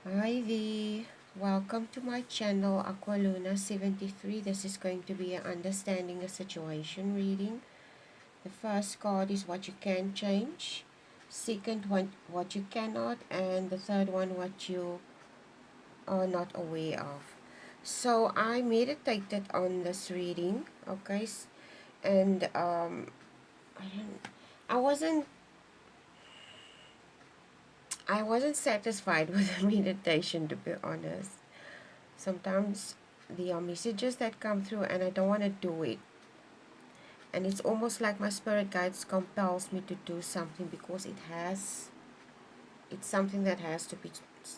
Hi there, welcome to my channel Aqualuna73. This is going to be an understanding the situation reading. The first card is what you can change, second one what you cannot, and the third one what you are not aware of. So I meditated on this reading, okay, and I don't, I wasn't I wasn't satisfied with the meditation, to be honest. Sometimes there are messages that come through and I don't want to do it. And it's almost like my spirit guides compels me to do something because it's something that has to be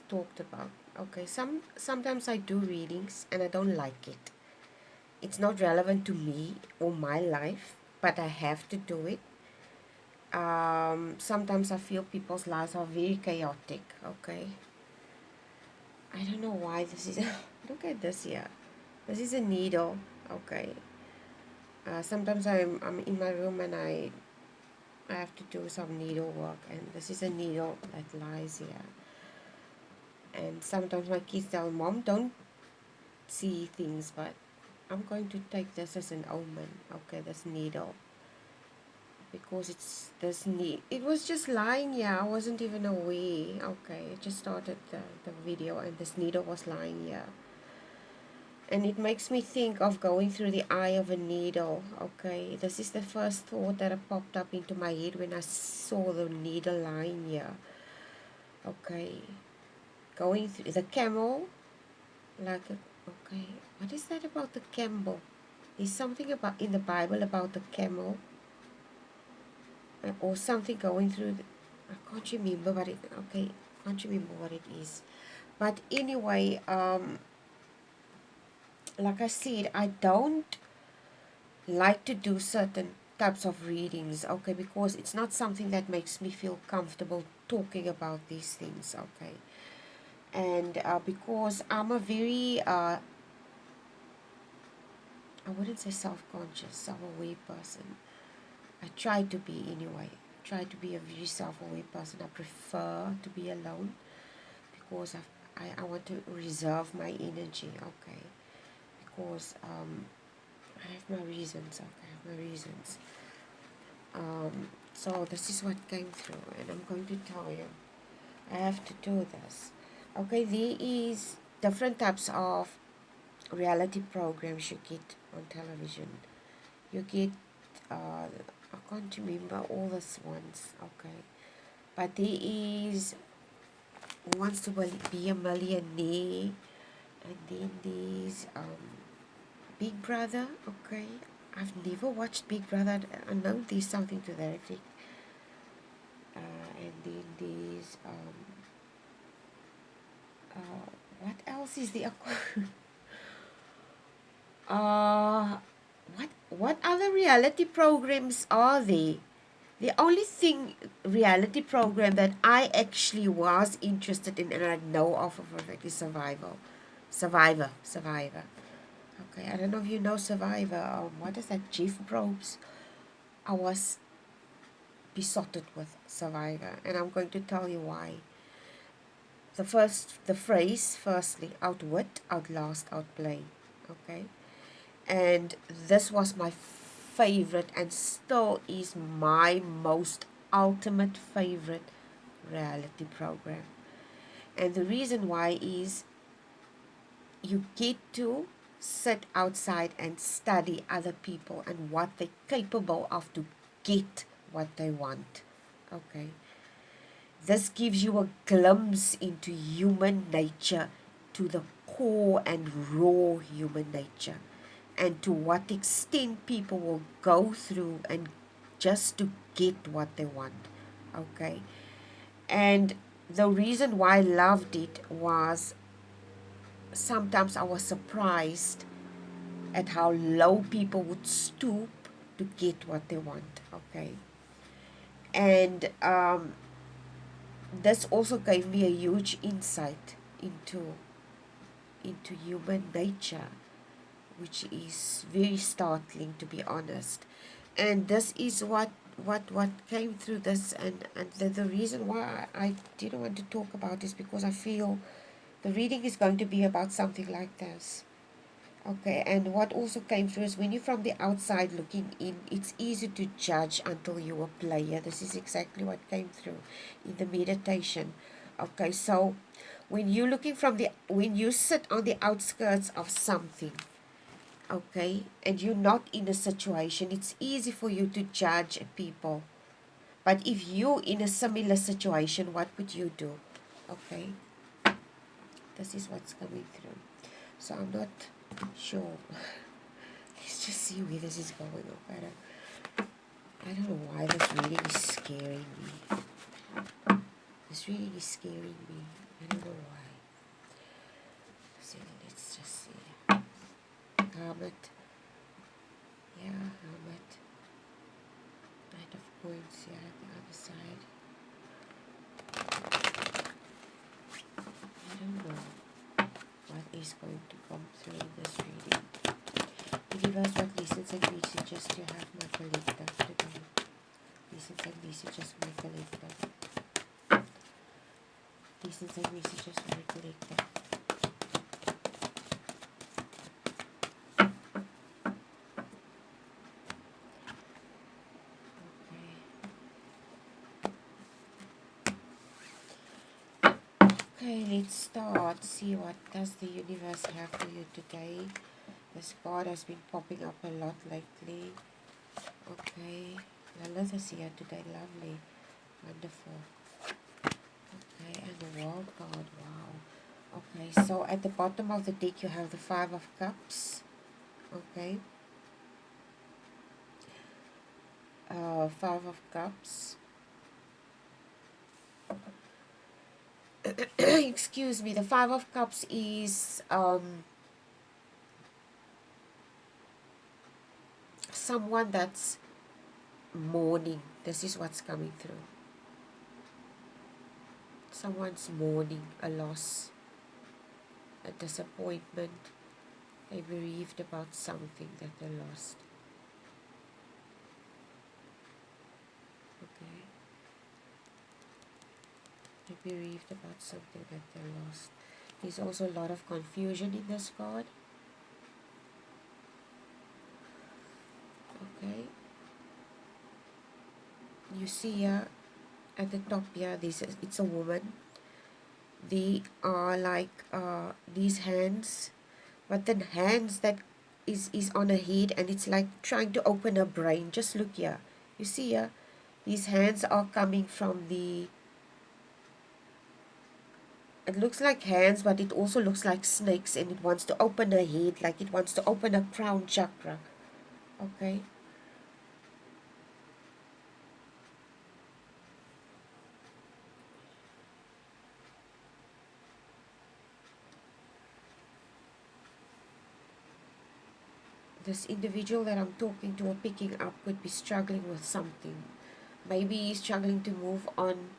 talked about. Okay, sometimes I do readings and I don't like it. It's not relevant to me or my life, but I have to do it. Sometimes I feel people's lives are very chaotic. Okay, I don't know why this is. Look at this here. This is a needle. Okay, sometimes I'm in my room and I have to do some needle work, and this is a needle that lies here. And sometimes my kids tell Mom, don't see things, but I'm going to take this as an omen. Okay, this needle, because it's this need. It was just lying here. I wasn't even aware. Okay, I just started the video, and this needle was lying here. And it makes me think of going through the eye of a needle. Okay, this is the first thought that popped up into my head when I saw the needle lying here. Okay, going through the camel, okay, what is that about the camel? There's something about in the Bible about the camel, or something going through. I can't remember what it. Okay, can't remember what it is. But anyway, like I said, I don't like to do certain types of readings, okay, because it's not something that makes me feel comfortable talking about these things, okay. And because I'm a very I wouldn't say self-conscious, self-aware person. I try to be anyway. Try to be a very self-aware person. I prefer to be alone because I want to reserve my energy, okay, because I have my reasons, okay, I have my reasons. So this is what came through, and I'm going to tell you. I have to do this. Okay, there is different types of reality programs you get on television. You get, I can't remember all these ones, okay. But there is Who Wants to Be a Millionaire, and then there's Big Brother, okay. I've never watched Big Brother. I know there's something to that effect. And then there's what else is the uh what other reality programs are there? The only thing reality program that I actually was interested in and I know of for a fact is Survivor. Okay, I don't know if you know Survivor. What is that? Jeff Probst. I was besotted with Survivor, and I'm going to tell you why. The phrase, firstly, outwit, outlast, outplay. Okay, and this was my favorite and still is my most ultimate favorite reality program. And the reason why is you get to sit outside and study other people and what they're capable of to get what they want. Okay, this gives you a glimpse into human nature, to the core and raw human nature, and to what extent people will go through and just to get what they want. Okay, and the reason why I loved it was sometimes I was surprised at how low people would stoop to get what they want. Okay, and this also gave me a huge insight into human nature, which is very startling, to be honest. And this is what came through this, and the reason why I didn't want to talk about this because I feel The reading is going to be about something like this. Okay, and what also came through is when you're from the outside looking in, it's easy to judge until you're a player. This is exactly what came through in the meditation. Okay, so when you're looking from when you sit on the outskirts of something, okay, and you're not in a situation, it's easy for you to judge people. But if you're in a similar situation, what would you do? Okay, this is what's coming through. So I'm not sure. Let's just see where this is going on. I don't know why this reading is scaring me. This reading is scaring me. I don't know why. So let's just see. Hermit. Yeah, Hermit. Knight of Coins here at the other side. I don't know what is going to come through in this reading. Universe, what lessons and messages do you have, my collective, today? Lessons and messages, my collective. Lessons and messages, my collective. Okay, let's start. See what does the universe have for you today. This card has been popping up a lot lately. Okay, Lilith is here today. Lovely, wonderful. Okay, and the World card. Wow. Okay, so at the bottom of the deck you have the Five of Cups. Okay. Five of Cups. Excuse me. The Five of Cups is someone that's mourning. This is what's coming through. Someone's mourning a loss, a disappointment. They bereaved about something that they lost. Okay. They bereaved about something that they lost. There's also a lot of confusion in this card. Okay. You see here at the top here, it's a woman. They are like these hands, but the hands that is on her head, and it's like trying to open her brain. Just look here. You see here, these hands are coming from the, it looks like hands, but it also looks like snakes, and it wants to open her head, like it wants to open her crown chakra. Okay. This individual that I'm talking to or picking up could be struggling with something. Maybe he's struggling to move on.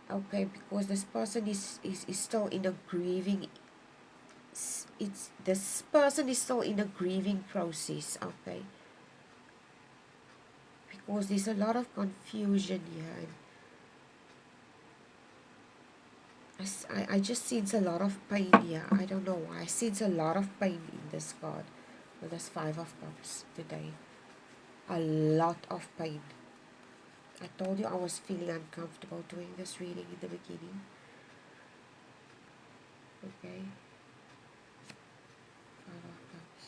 Okay, because this person is still in a grieving, this person is still in a grieving process. Okay, because there's a lot of confusion here, and I just sense a lot of pain here. I don't know why. I sense a lot of pain in this card with this Five of Cups today. A lot of pain. I told you I was feeling uncomfortable doing this reading in the beginning. Okay. Five of Cups.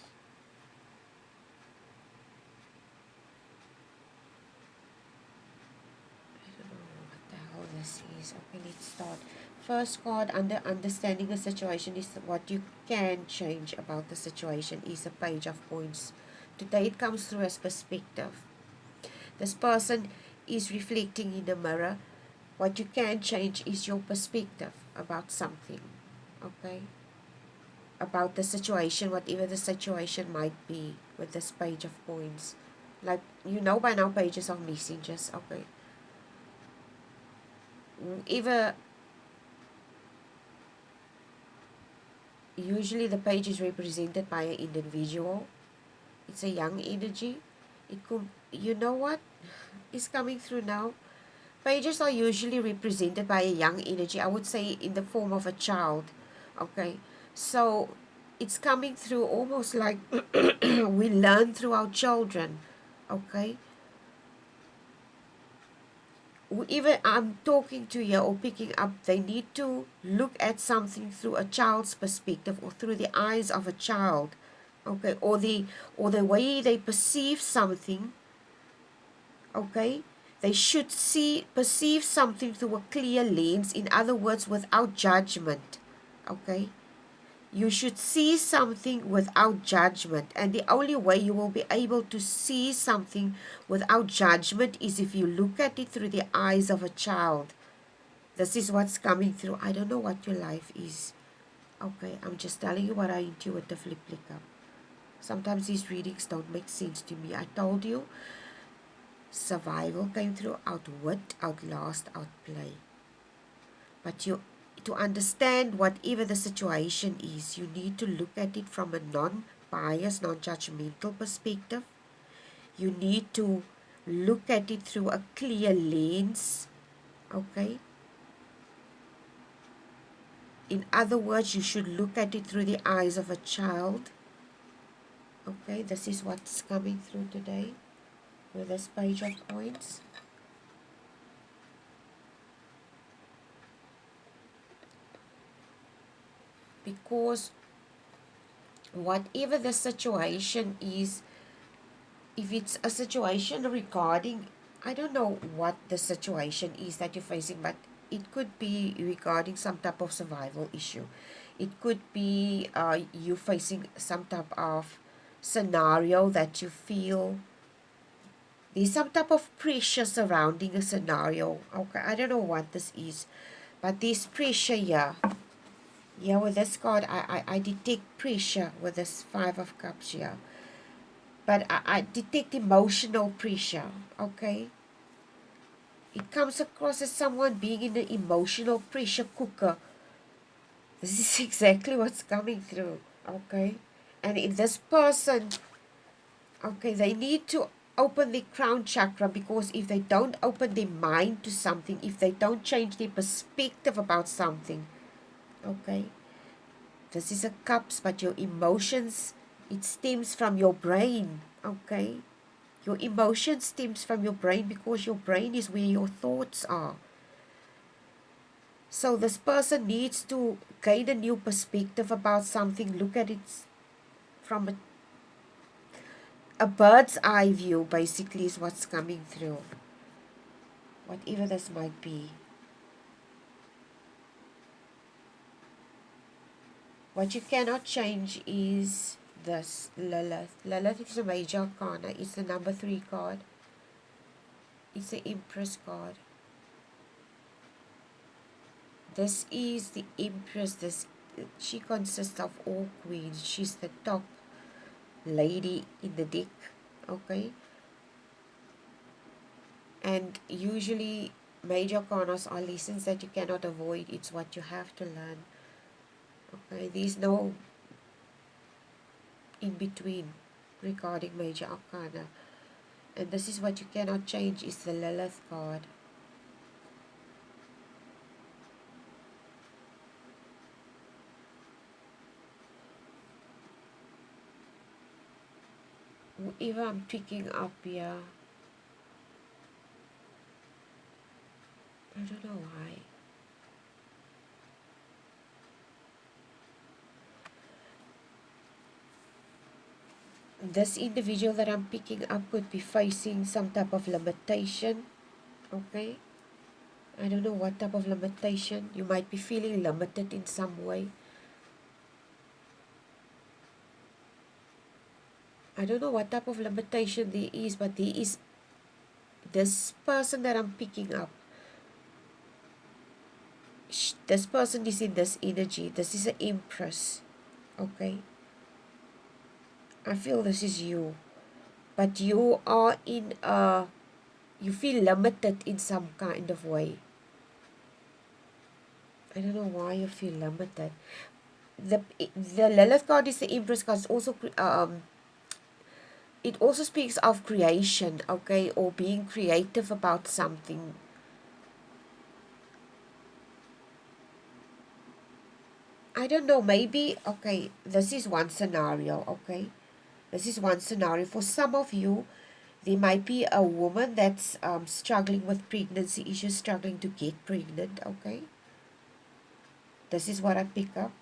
I don't know what the hell this is. Okay, let's start. First card under understanding the situation is what you can change about the situation is a Page of Coins. Today it comes through as perspective. This person is reflecting in the mirror. What you can change is your perspective about something. Okay? About the situation, whatever the situation might be with this Page of Coins. Like, you know by now, pages of messages. Okay. Either usually the page is represented by an individual. It's a young energy. It could, you know what is coming through now? Pages are usually represented by a young energy. I would say in the form of a child. Okay, so it's coming through almost like we learn through our children. Okay, even I'm talking to you or picking up, they need to look at something through a child's perspective or through the eyes of a child. Okay, or the way they perceive something. Okay, they should perceive something through a clear lens, in other words, without judgment. Okay, you should see something without judgment, and the only way you will be able to see something without judgment is if you look at it through the eyes of a child. This is what's coming through. I don't know what your life is. Okay, I'm just telling you what I intuitively pick up. Sometimes these readings don't make sense to me. I told you, survival came through, outwit, outlast, outplay. But to understand whatever the situation is, you need to look at it from a non-biased, non-judgmental perspective. You need to look at it through a clear lens. Okay? In other words, you should look at it through the eyes of a child. Okay, this is what's coming through today with this page of coins. Because whatever the situation is, if it's a situation regarding, I don't know what the situation is that you're facing, but it could be regarding some type of survival issue. It could be you facing some type of scenario that you feel there's some type of pressure surrounding a scenario. Okay, I don't know what this is, but there's pressure here. Yeah, with this card, I detect pressure with this Five of Cups here. But I detect emotional pressure, okay? It comes across as someone being in an emotional pressure cooker. This is exactly what's coming through, okay? And in this person, okay, they need to open the crown chakra, because if they don't open their mind to something, if they don't change their perspective about something, okay, this is a cups, but your emotions, it stems from your brain, okay? Your emotion stems from your brain, because your brain is where your thoughts are. So this person needs to gain a new perspective about something, look at it from a bird's eye view, basically, is what's coming through. Whatever this might be. What you cannot change is this Lilith. Lilith is a major arcana. It's the number 3 card. It's the Empress card. This is the Empress. She consists of all queens. She's the top lady in the deck. Okay. And usually major arcanas are lessons that you cannot avoid. It's what you have to learn. Okay. There's no in between regarding major arcana. And this is what you cannot change, is the Lilith card. Whoever I'm picking up here, I don't know why. This individual that I'm picking up could be facing some type of limitation. Okay. I don't know what type of limitation. You might be feeling limited in some way. I don't know what type of limitation there is, but there is this person that I'm picking up. This person is in this energy. This is an Empress. Okay. I feel this is you. But you are in a, you feel limited in some kind of way. I don't know why you feel limited. The Lilith card is the Empress card. It's also it also speaks of creation, okay, or being creative about something. I don't know, maybe, okay, this is one scenario, okay? This is one scenario. For some of you, there might be a woman that's struggling with pregnancy issues, struggling to get pregnant, okay? This is what I pick up.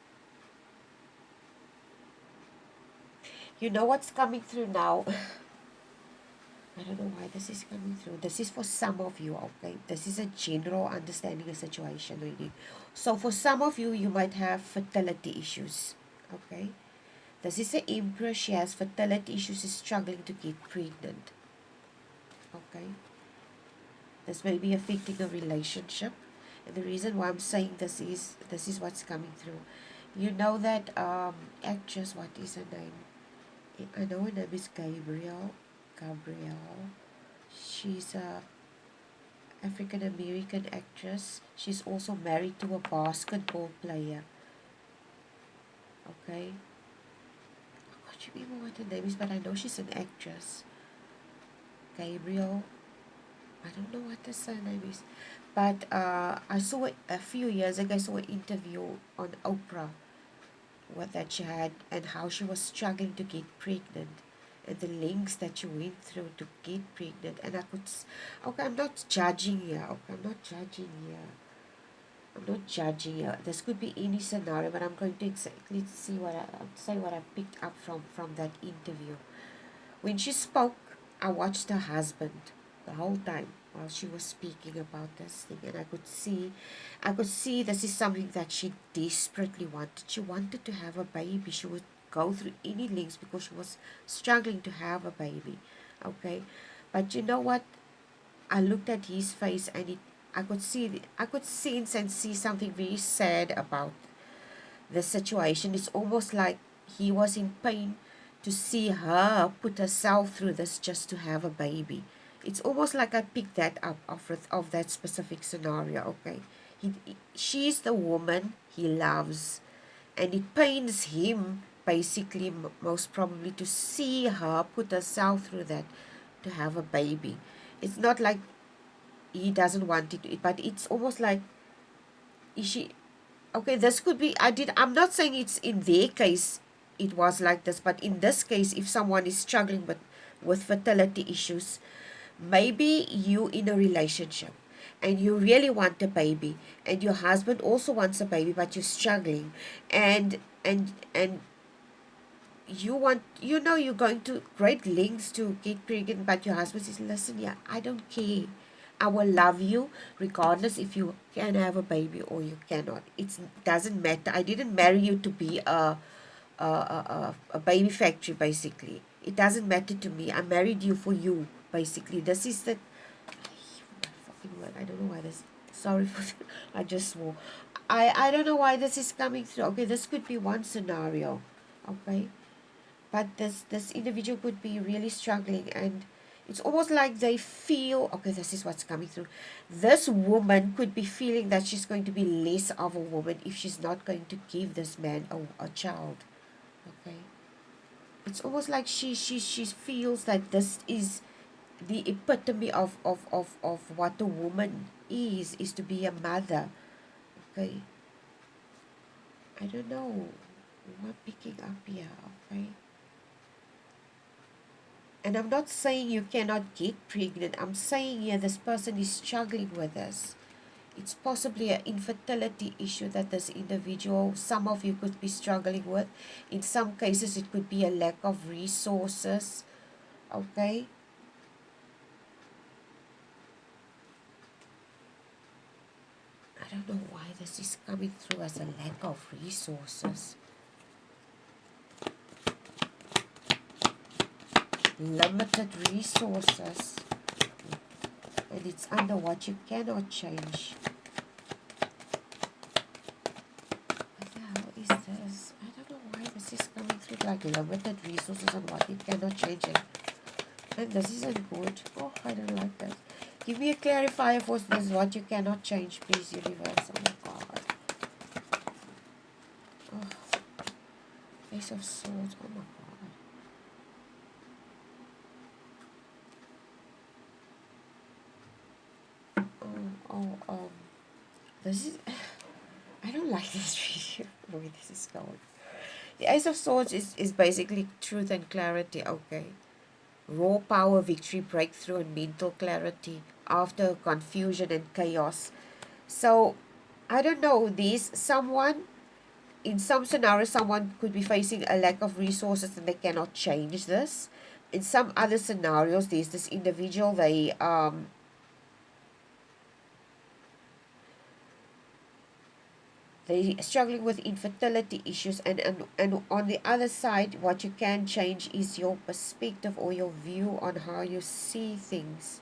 You know what's coming through now? I don't know why this is coming through. This is for some of you, okay? This is a general understanding of situation, really. So for some of you, you might have fertility issues, okay? This is an empress. She has fertility issues, is struggling to get pregnant, okay? This may be affecting a relationship. And the reason why I'm saying this is what's coming through. You know that actress, what is her name? I know her name is Gabrielle. She's a African American actress. She's also married to a basketball player. Okay. I can't remember what her name is, but I know she's an actress. Gabrielle. I don't know what her surname is. But I saw it a few years ago. I saw an interview on Oprah what that she had and how she was struggling to get pregnant and the lengths that she went through to get pregnant. And I could, okay, I'm not judging here. Okay, I'm not judging here. I'm not judging here. This could be any scenario, but I'm going to exactly see what say what I picked up from that interview. When she spoke, I watched her husband the whole time while she was speaking about this thing, and I could see this is something that she desperately wanted. She wanted to have a baby. She would go through any lengths because she was struggling to have a baby. Okay, but you know what? I looked at his face, and I could sense and see something very sad about the situation. It's almost like he was in pain to see her put herself through this just to have a baby. It's almost like I picked that up of that specific scenario. Okay, she's the woman he loves, and it pains him basically most probably to see her put herself through that to have a baby. It's not like he doesn't want it, but it's almost like, is she okay? This could be, I'm not saying it's in their case it was like this, but in this case, if someone is struggling with fertility issues, maybe you in a relationship and you really want a baby, and your husband also wants a baby, but you're struggling, and you want, you know, you're going to great lengths to get pregnant, but your husband says, listen, yeah, I don't care, I will love you regardless if you can have a baby or you cannot. It doesn't matter. I didn't marry you to be a baby factory, basically. It doesn't matter to me. I married you for you, basically. This is the fucking word. I don't know why this, sorry for I just swore. I don't know why this is coming through. Okay, this could be one scenario. Okay, but this individual could be really struggling, and it's almost like they feel, okay, this is what's coming through. This woman could be feeling that she's going to be less of a woman if she's not going to give this man a child. Okay, it's almost like she feels that this is the epitome of what a woman is to be a mother. Okay, I don't know what picking up here. Okay, and I'm not saying you cannot get pregnant. I'm saying here this person is struggling with this. It's possibly an infertility issue that this individual, some of you could be struggling with. In some cases, it could be a lack of resources. Okay? I don't know why this is coming through as a lack of resources. Limited resources. And it's under what you cannot change. What the hell is this? I don't know why this is coming through like limited resources and what you cannot change it. And this isn't good. Oh, I don't like that. Give me a clarifier for this, what you cannot change, please, universe. Oh my god. Oh, Ace of Swords. Oh my god. This is, I don't like this video. where this is going. The Ace of Swords is basically truth and clarity, okay? Raw power, victory, breakthrough, and mental clarity after confusion and chaos. So, I don't know, in some scenarios, someone could be facing a lack of resources and they cannot change this. In some other scenarios, there's this individual, they're struggling with infertility issues, and on the other side, what you can change is your perspective or your view on how you see things.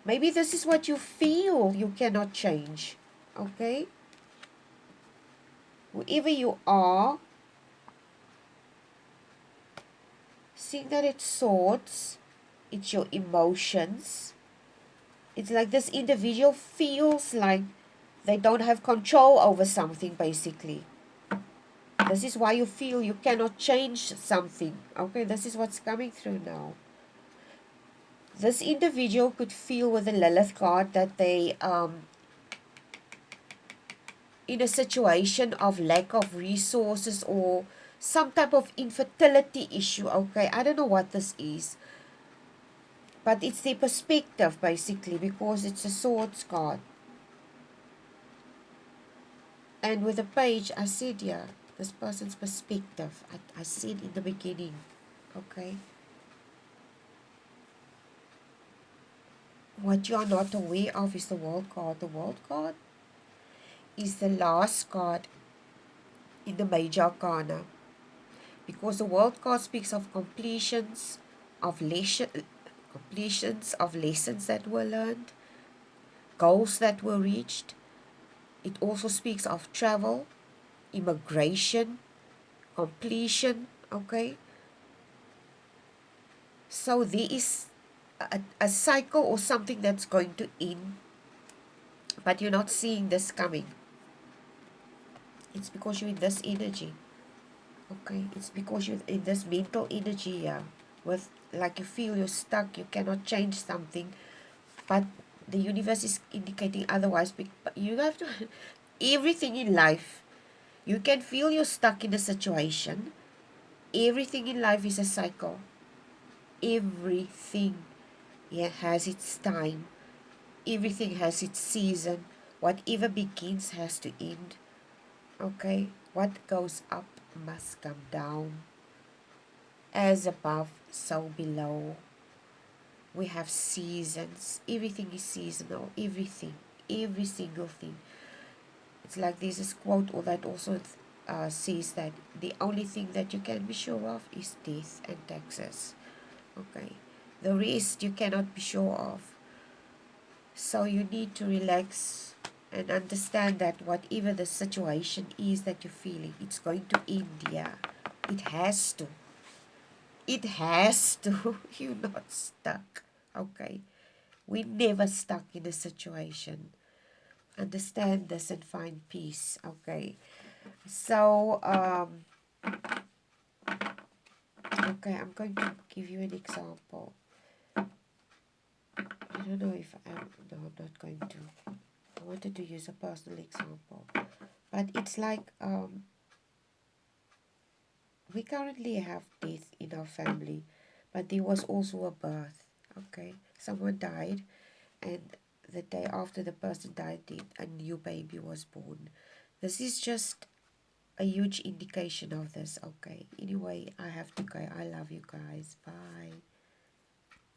Maybe this is what you feel you cannot change, okay? Whoever you are, seeing that it's swords, it's your emotions. It's like this individual feels like they don't have control over something, basically. This is why you feel you cannot change something. Okay, this is what's coming through now. This individual could feel with the Lilith card that they in a situation of lack of resources or some type of infertility issue. Okay, I don't know what this is, but it's the perspective, basically, because it's a swords card. And with the page, I said, yeah, this person's perspective. I said in the beginning, okay? What you are not aware of is the world card. The world card is the last card in the major arcana, because the world card speaks of completions of lessons that were learned, goals that were reached. It also speaks of travel, immigration, completion, okay? So there is a cycle or something that's going to end, but you're not seeing this coming. It's because you're in this energy, okay? It's because you're in this mental energy here, with like you feel you're stuck, you cannot change something, but the universe is indicating otherwise. But you have to, everything in life, you can feel you're stuck in a situation. Everything in life is a cycle. Everything, yeah, has its time. Everything has its season. Whatever begins has to end. Okay? What goes up must come down. As above, so below. We have seasons. Everything is seasonal. Everything. Every single thing. It's like there's this quote or that also says that the only thing that you can be sure of is death and taxes. Okay? The rest you cannot be sure of. So you need to relax and understand that whatever the situation is that you're feeling, it's going to end, yeah. It has to. It has to. You're not stuck. Okay. We're never stuck in a situation. Understand this and find peace. Okay. So, okay, I'm going to give you an example. I don't know if I'm, no, I'm not going to. I wanted to use a personal example. But it's like, we currently have death in our family, but there was also a birth, okay? Someone died, and the day after the person died, a new baby was born. This is just a huge indication of this, okay? Anyway, I have to go. I love you guys. Bye.